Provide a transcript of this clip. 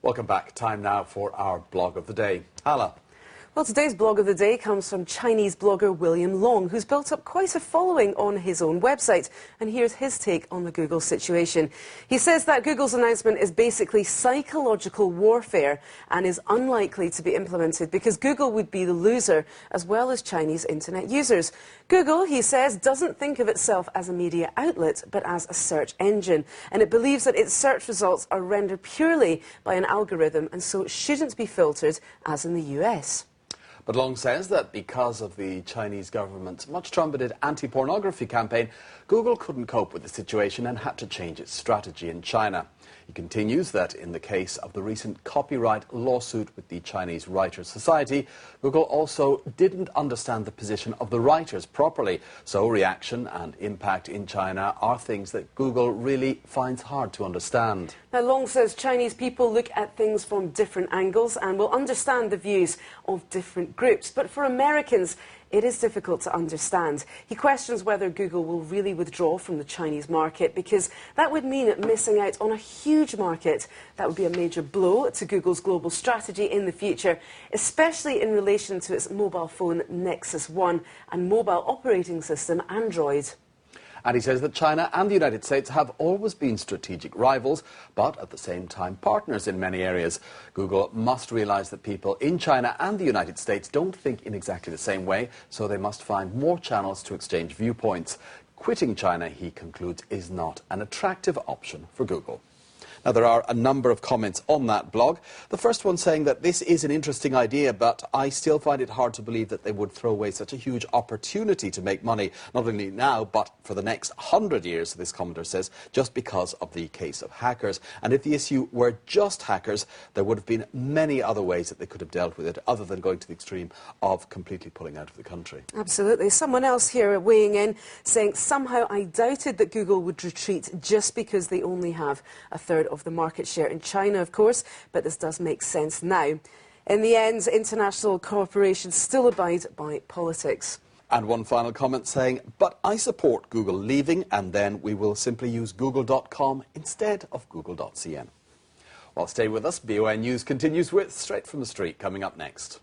Welcome back. Time now for our blog of the day. Hala. Well, today's blog of the day comes from Chinese blogger William Long, who's built up quite a following on his own website. And here's his take on the Google situation. He says that Google's announcement is basically psychological warfare and is unlikely to be implemented because Google would be the loser, as well as Chinese internet users. Google, he says, doesn't think of itself as a media outlet, but as a search engine. And it believes that its search results are rendered purely by an algorithm and so it shouldn't be filtered as in the US. But Long says that because of the Chinese government's much-trumpeted anti-pornography campaign, Google couldn't cope with the situation and had to change its strategy in China. He continues that in the case of the recent copyright lawsuit with the Chinese Writers' Society, Google also didn't understand the position of the writers properly. So reaction and impact in China are things that Google really finds hard to understand. Now, Long says Chinese people look at things from different angles and will understand the views of different groups. But for Americans, it is difficult to understand. He questions whether Google will really withdraw from the Chinese market because that would mean missing out on a huge market. That would be a major blow to Google's global strategy in the future, especially in relation to its mobile phone Nexus One and mobile operating system Android. And he says that China and the United States have always been strategic rivals, but at the same time partners in many areas. Google must realize that people in China and the United States don't think in exactly the same way, so they must find more channels to exchange viewpoints. Quitting China, he concludes, is not an attractive option for Google. Now, there are a number of comments on that blog. The first one saying that this is an interesting idea, but I still find it hard to believe that they would throw away such a huge opportunity to make money, not only now, but for the next 100 years, this commenter says, just because of the case of hackers. And if the issue were just hackers, there would have been many other ways that they could have dealt with it, other than going to the extreme of completely pulling out of the country. Absolutely. Someone else here weighing in, saying, somehow I doubted that Google would retreat just because they only have a third of the market share in China, of course, but this does make sense now. In the end, international corporations still abide by politics. And one final comment saying, but I support Google leaving, and then we will simply use google.com instead of google.cn. Well, stay with us. BON News continues with Straight from the Street coming up next.